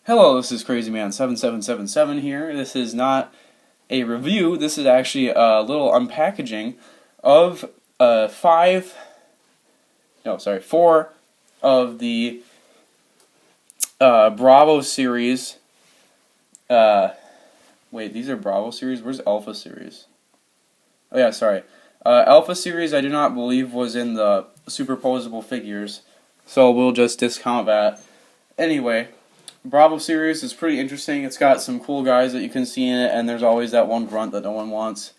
Hello, this is CrazyMan7777 here. This is not a review, this is actually a little unpackaging of four of the Bravo series. Wait, these are Bravo series? Where's Alpha series? Oh yeah, sorry. Alpha series I do not believe was in the superposable figures, so we'll just discount that. Anyway, Bravo series is pretty interesting. It's got some cool guys that you can see in it, and there's always that one grunt that no one wants,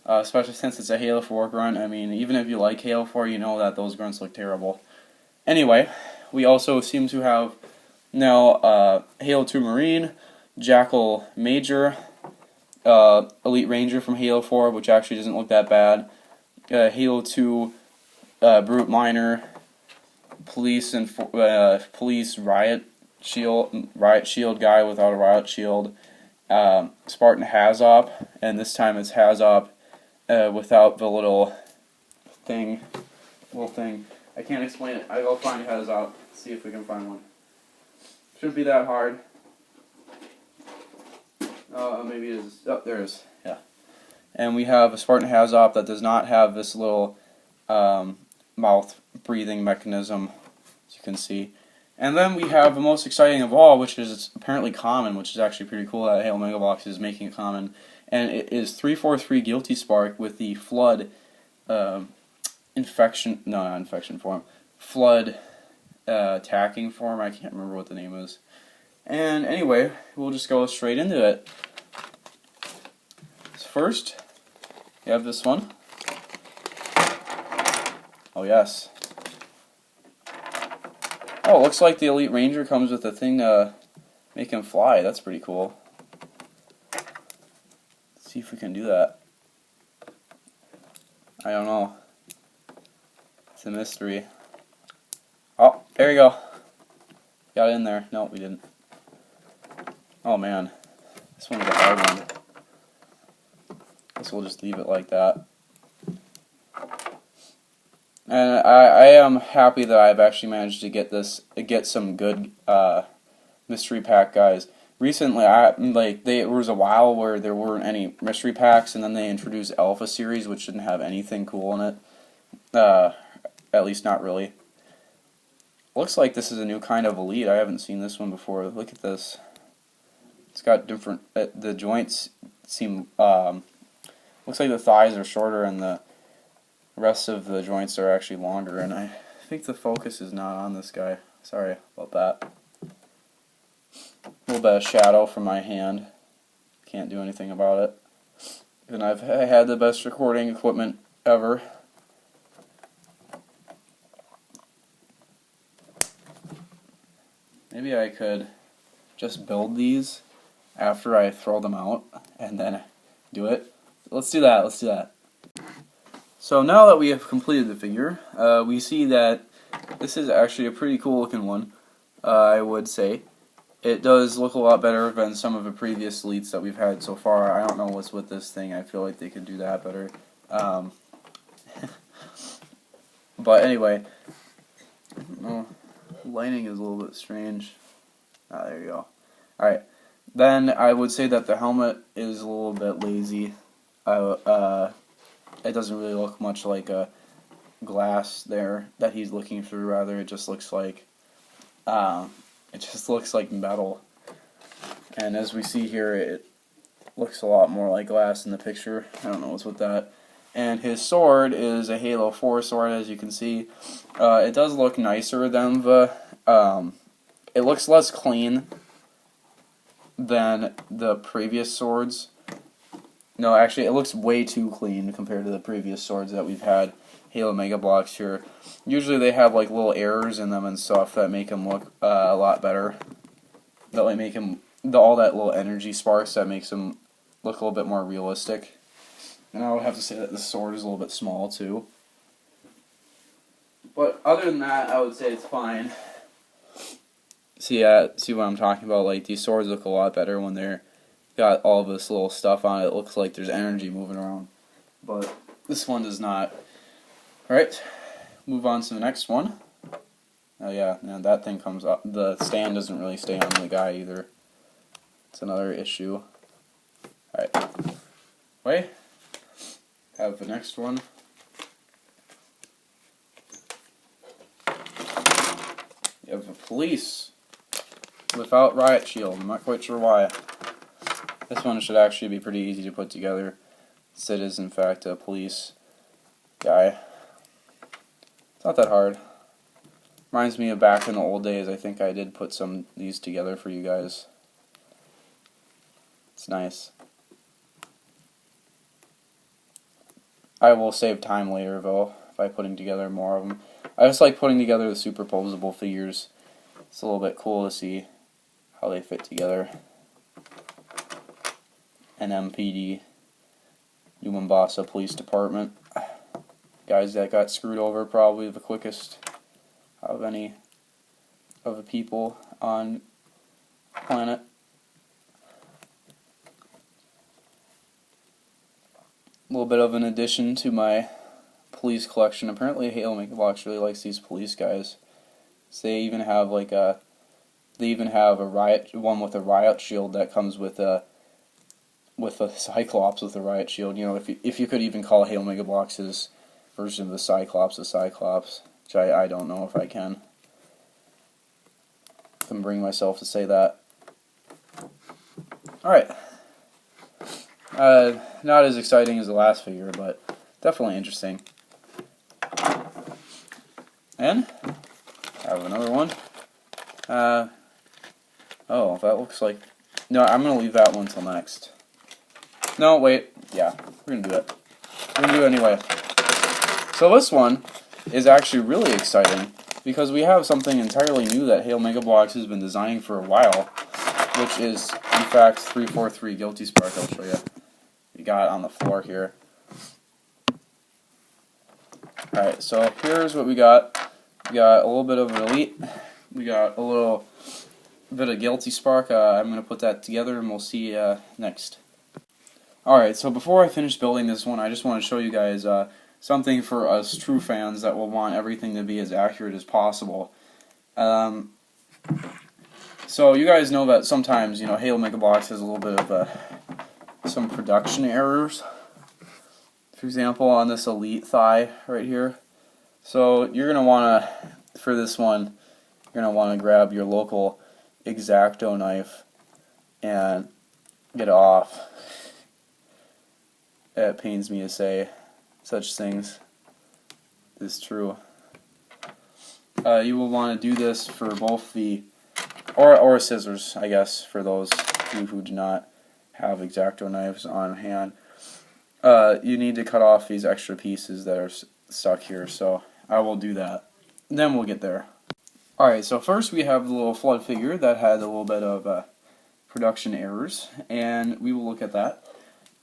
especially since it's a Halo 4 grunt. I mean, even if you like Halo 4, you know that those grunts look terrible. Anyway, we also seem to have now Halo 2 Marine, Jackal Major, Elite Ranger from Halo 4, which actually doesn't look that bad, Halo 2 Brute Miner, Police Riot Shield guy without a Riot Shield, Spartan Hazop, and this time it's Hazop without the little thing. I can't explain it. I go find Hazop, see if we can find one. Shouldn't be that hard. Maybe it is. Oh, there it is. Yeah. And we have a Spartan Hazop that does not have this little mouth breathing mechanism, as you can see. And then we have the most exciting of all, which is apparently common, which is actually pretty cool that Halo Mega Bloks is making it common. And it is 343 Guilty Spark with the Flood Flood attacking form. I can't remember what the name is. And anyway, we'll just go straight into it. So first, you have this one. Oh yes. Oh, it looks like the Elite Ranger comes with a thing to make him fly. That's pretty cool. Let's see if we can do that. I don't know. It's a mystery. Oh, there you go. Got it in there. No, we didn't. Oh man. This one's a hard one. Guess we'll just leave it like that. And I am happy that I've actually managed to get some good mystery pack guys. Recently, there was a while where there weren't any mystery packs, and then they introduced Alpha series, which didn't have anything cool in it. At least not really. Looks like this is a new kind of Elite. I haven't seen this one before. Look at this. It's got different. The joints seem. Looks like the thighs are shorter and the rest of the joints are actually longer, and I think the focus is not on this guy. Sorry about that. A little bit of shadow from my hand. Can't do anything about it. And I had the best recording equipment ever. Maybe I could just build these after I throw them out and then do it. Let's do that. So now that we have completed the figure, we see that this is actually a pretty cool looking one, I would say. It does look a lot better than some of the previous Elites that we've had so far. I don't know what's with this thing. I feel like they could do that better. But anyway, lighting is a little bit strange. There you go. Alright, then I would say that the helmet is a little bit lazy. It doesn't really look much like a glass there that he's looking through. Rather, it just looks like metal. And as we see here, it looks a lot more like glass in the picture. I don't know what's with that. And his sword is a Halo 4 sword, as you can see. It does look nicer than the. It looks less clean than the previous swords. No, actually, it looks way too clean compared to the previous swords that we've had. Halo Mega Bloks here. Usually they have like little errors in them and stuff that make them look a lot better. That like make them all that little energy sparks that makes them look a little bit more realistic. And I would have to say that the sword is a little bit small too. But other than that, I would say it's fine. See what I'm talking about? Like these swords look a lot better when they're got all this little stuff on it. It looks like there's energy moving around. But this one does not. Alright, move on to the next one. Oh yeah, that thing comes up. The stand doesn't really stay on the guy either. It's another issue. Alright. Wait. Have the next one. You have the police without riot shield. I'm not quite sure why. This one should actually be pretty easy to put together. Sid is in fact a police guy. It's not that hard. Reminds me of back in the old days. I think I did put some of these together for you guys. It's nice. I will save time later though by putting together more of them. I just like putting together the superposable figures. It's a little bit cool to see how they fit together. NMPD, New Mombasa Police Department. Guys that got screwed over probably the quickest of any of the people on the planet. A little bit of an addition to my police collection. Apparently Halo Megabox really likes these police guys. So they even have like a one with a riot shield that comes with a Cyclops with a riot shield. You know, if you could even call Halo Megabox's version of the Cyclops a Cyclops, which I don't know if I can bring myself to say that. Alright. Not as exciting as the last figure, but definitely interesting. And I have another one. Oh, that looks like... No, I'm going to leave that one till next. No, wait. Yeah, we're going to do it. We're going to do it anyway. So this one is actually really exciting because we have something entirely new that Halo Megabox has been designing for a while, which is, in fact, 343 Guilty Spark. I'll show you. We got it on the floor here. Alright, so here's what we got. We got a little bit of an Elite. We got a little bit of Guilty Spark. I'm going to put that together and we'll see next. Alright, so before I finish building this one, I just want to show you guys something for us true fans that will want everything to be as accurate as possible. So you guys know that sometimes, you know, Halo Megabox has a little bit of some production errors. For example, on this Elite thigh right here. So you're going to want to, for this one, you're going to want to grab your local X-Acto knife and get it off. It pains me to say such things is true. You will want to do this for both the, or scissors, I guess, for those who do not have X-Acto knives on hand. You need to cut off these extra pieces that are stuck here, so I will do that. Then we'll get there. Alright, so first we have the little Flood figure that had a little bit of production errors, and we will look at that.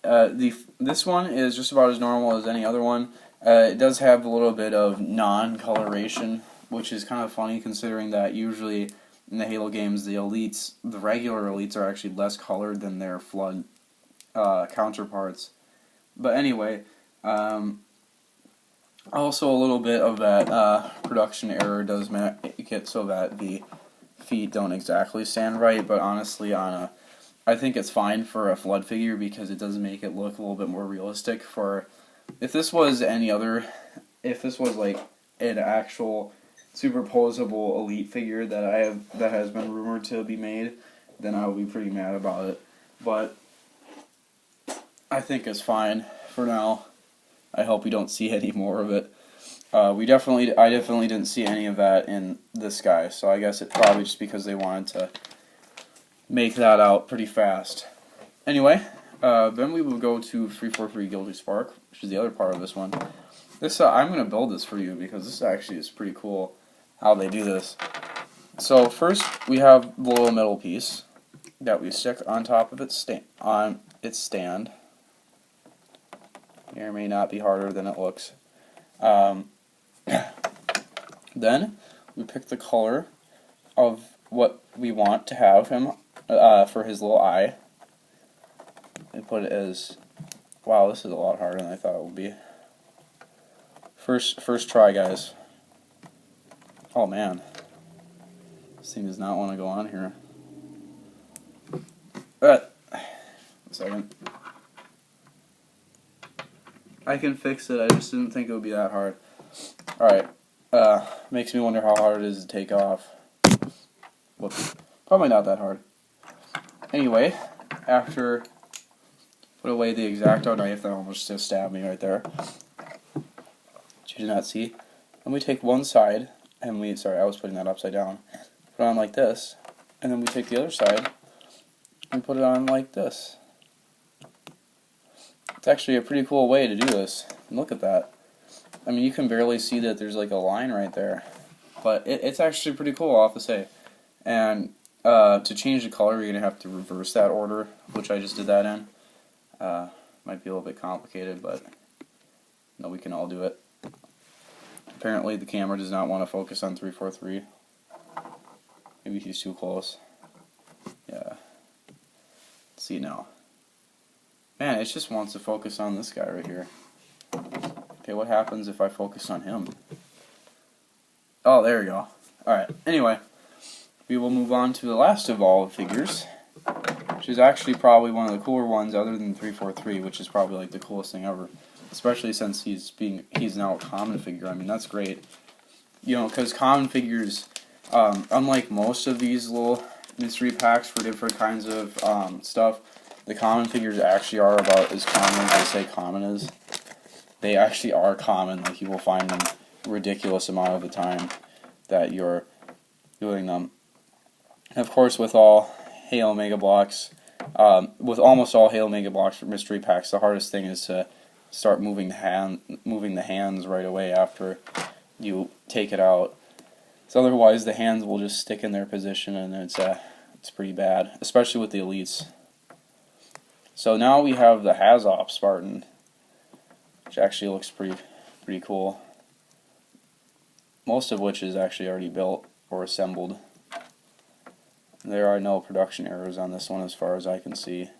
This one is just about as normal as any other one. It does have a little bit of non-coloration, which is kind of funny considering that usually in the Halo games the Elites, the regular Elites, are actually less colored than their Flood counterparts. But anyway, also a little bit of that production error does make it so that the feet don't exactly stand right, but honestly I think it's fine for a Flood figure because it does make it look a little bit more realistic. For if this was if this was like an actual superposable Elite figure that has been rumored to be made, then I would be pretty mad about it. But I think it's fine for now. I hope we don't see any more of it. I definitely didn't see any of that in this guy, so I guess it's probably just because they wanted to make that out pretty fast. Anyway, then we will go to 343 Guilty Spark, which is the other part of this one. This I'm going to build this for you because this actually is pretty cool how they do this. So first we have the little middle piece that we stick on top of its stand. It may not be harder than it looks. Then we pick the color of what we want to have him for his little eye. And put it as, wow, this is a lot harder than I thought it would be. First try, guys. Oh man, this thing does not want to go on here. 1 second. I can fix it. I just didn't think it would be that hard. Alright. Makes me wonder how hard it is to take off. Whoops. Probably not that hard. Anyway, after put away the X-Acto knife that almost just stabbed me right there, which you did not see, and we take one side, and sorry, I was putting that upside down, put it on like this, and then we take the other side, and put it on like this. It's actually a pretty cool way to do this. Look at that. I mean, you can barely see that there's like a line right there, but it's actually pretty cool, I'll have to say. And to change the color, you're going to have to reverse that order, which I just did that in. Might be a little bit complicated, but no, we can all do it. Apparently the camera does not want to focus on 343. Maybe he's too close. Yeah. Let's see now. Man, it just wants to focus on this guy right here. Okay, what happens if I focus on him? Oh, there we go. Alright, anyway. We will move on to the last of all figures, which is actually probably one of the cooler ones other than 343, which is probably like the coolest thing ever. Especially since he's now a common figure. I mean, that's great. You know, because common figures, unlike most of these little mystery packs for different kinds of stuff, the common figures actually are about as common as they say common is. They actually are common. Like, you will find them a ridiculous amount of the time that you're doing them. And of course, with all Halo Mega Bloks, with almost all Halo Mega Bloks for mystery packs, the hardest thing is to start moving the hands right away after you take it out. So otherwise, the hands will just stick in their position, and it's pretty bad, especially with the elites. So now we have the Hazop Spartan, which actually looks pretty cool. Most of which is actually already built or assembled. There are no production errors on this one as far as I can see.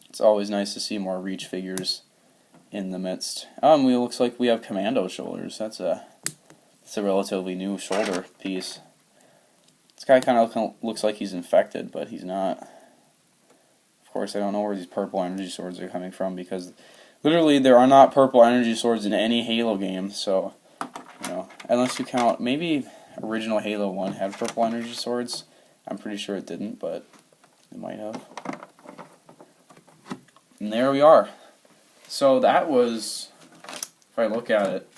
It's always nice to see more Reach figures in the midst. It looks like we have Commando shoulders. That's a relatively new shoulder piece. This guy kind of looks like he's infected, but he's not. Of course, I don't know where these purple energy swords are coming from, because literally there are not purple energy swords in any Halo game. So, you know, unless you count, maybe original Halo 1 had purple energy swords. I'm pretty sure it didn't, but it might have. And there we are. So that was, if I look at it,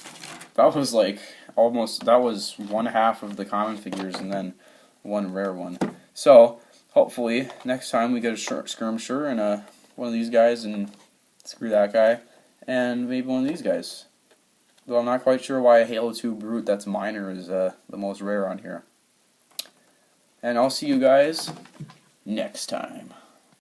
that was like that was one half of the common figures and then one rare one. So hopefully next time we get a skirmisher and one of these guys, and screw that guy, and maybe one of these guys. Though I'm not quite sure why a Halo 2 Brute that's minor is the most rare on here. And I'll see you guys next time.